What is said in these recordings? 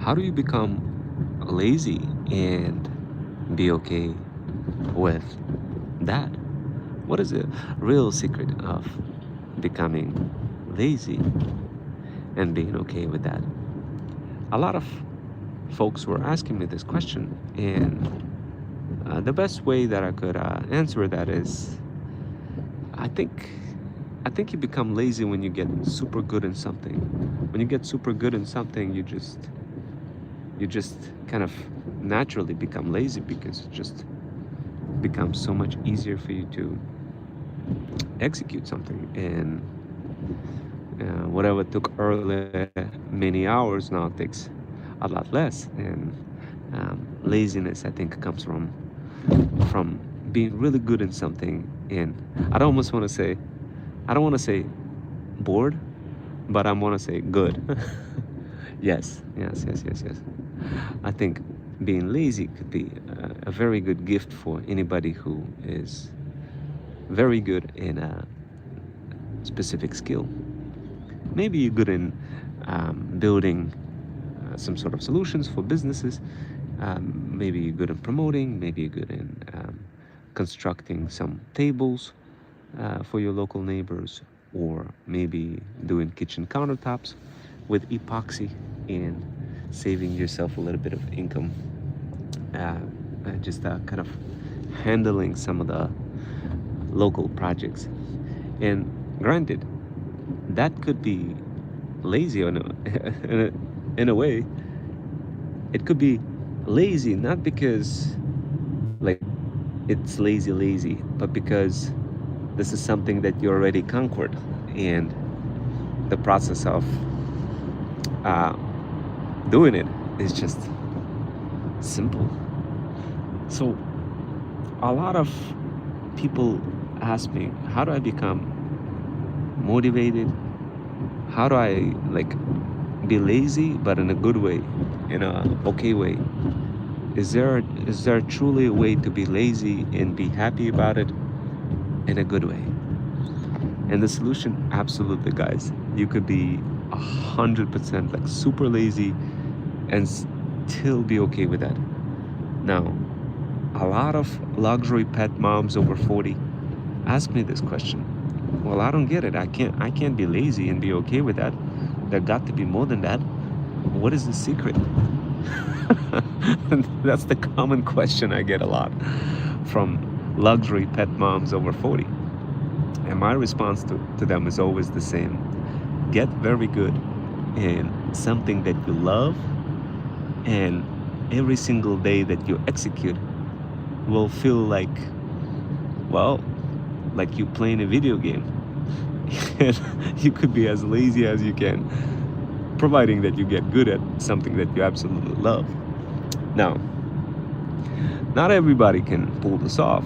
how do you become lazy and be okay with that? What is the real secret of becoming lazy and being okay with that? A lot of folks were asking me this question, and the best way that I could answer that is I think I think you become lazy when you get super good in something. When you get super good in something, you just kind of naturally become lazy because it just becomes so much easier for you to execute something. And whatever took earlier many hours now takes a lot less. And laziness, I think, comes from being really good in something. And I don't almost want to say, I don't want to say bored, but I want to say good. Yes, yes, yes, yes, yes. I think being lazy could be a very good gift for anybody who is very good in a specific skill. Maybe you're good in building some sort of solutions for businesses. Maybe you're good in promoting. Maybe you're good in constructing some tables for your local neighbors, or maybe doing kitchen countertops with epoxy and saving yourself a little bit of income, just kind of handling some of the local projects. And granted, that could be lazy in a way. It could be lazy not because like it's lazy, but because this is something that you already conquered, and the process of uh, doing it is just simple. So a lot of people ask me, how do I become motivated? How do I like be lazy but in a good way, in a okay way? Is there truly a way to be lazy and be happy about it in a good way? And the solution, absolutely, guys. You could be 100% like super lazy and still be okay with that. Now, a lot of luxury pet moms over 40 ask me this question. Well, I don't get it. I can't be lazy and be okay with that. There got to be more than that. What is the secret? That's the common question I get a lot from luxury pet moms over 40. And my response to them is always the same. Get very good in something that you love, and every single day that you execute will feel like, well, like you playing a video game. And you could be as lazy as you can, providing that you get good at something that you absolutely love. Now, not everybody can pull this off.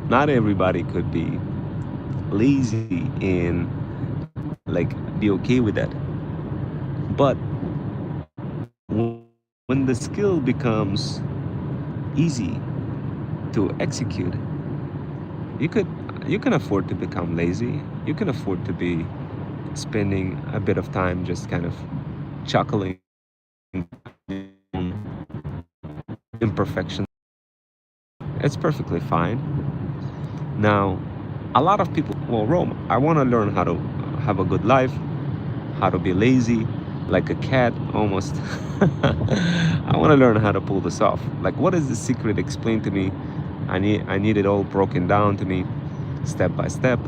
Not everybody could be lazy and like be okay with that. But when the skill becomes easy to execute, you could you can afford to become lazy. You can afford to be spending a bit of time just kind of chuckling imperfections. It's perfectly fine. Now, a lot of people, well, Rome, I want to learn how to have a good life, how to be lazy, like a cat almost. I want to learn how to pull this off. Like, what is the secret? Explain to me. I need it all broken down to me, step by step.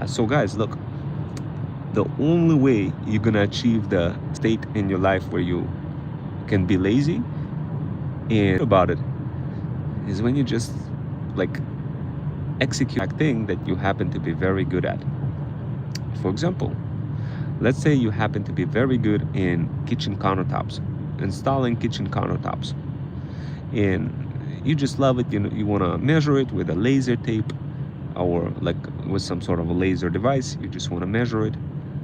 So, guys, look, the only way you're gonna achieve the state in your life where you can be lazy and about it is when you just like execute that thing that you happen to be very good at. For example, let's say you happen to be very good in kitchen countertops, installing kitchen countertops, and you just love it. You know, you want to measure it with a laser tape or like with some sort of a laser device. You just want to measure it,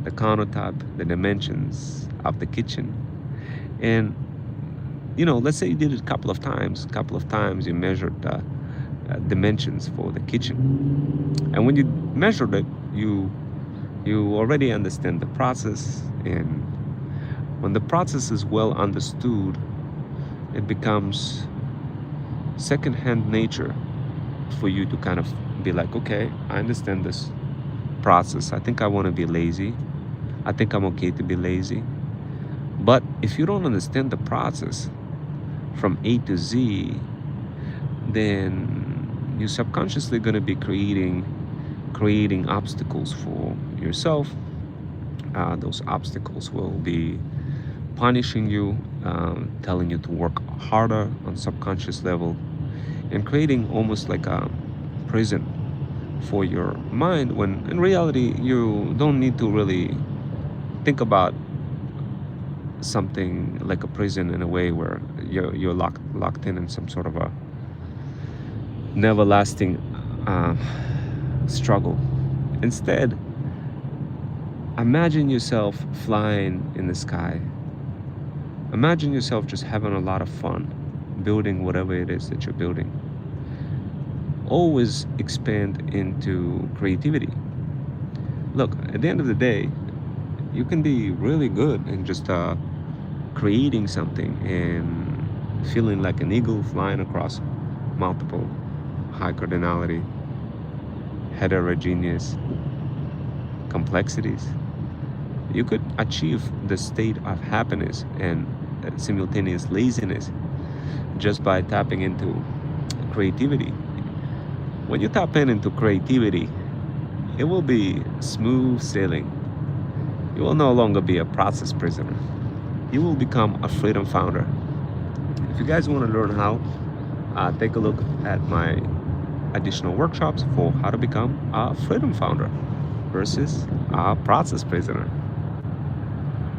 the countertop, the dimensions of the kitchen. And let's say you did it a couple of times you measured the dimensions for the kitchen. And when you measured it, you already understand the process. And When the process is well understood, it becomes second-hand nature for you to kind of be like, okay, I understand this process. I think I want to be lazy. I think I'm okay to be lazy. But if you don't understand the process from A to Z, then you're subconsciously going to be creating obstacles for yourself. Those obstacles will be punishing you, telling you to work harder on subconscious level, and creating almost like a prison for your mind, when in reality you don't need to really think about something like a prison in a way where you're locked in some sort of a never lasting struggle. Instead, imagine yourself flying in the sky. Imagine yourself just having a lot of fun building whatever it is that you're building. Always expand into creativity. Look, at the end of the day, you can be really good in just creating something and feeling like an eagle flying across multiple high cardinality, heterogeneous complexities. You could achieve the state of happiness and simultaneous laziness just by tapping into creativity. When you tap into creativity, it will be smooth sailing. You will no longer be a process prisoner. You will become a freedom founder. If you guys want to learn how, take a look at my additional workshops for how to become a freedom founder versus a process prisoner.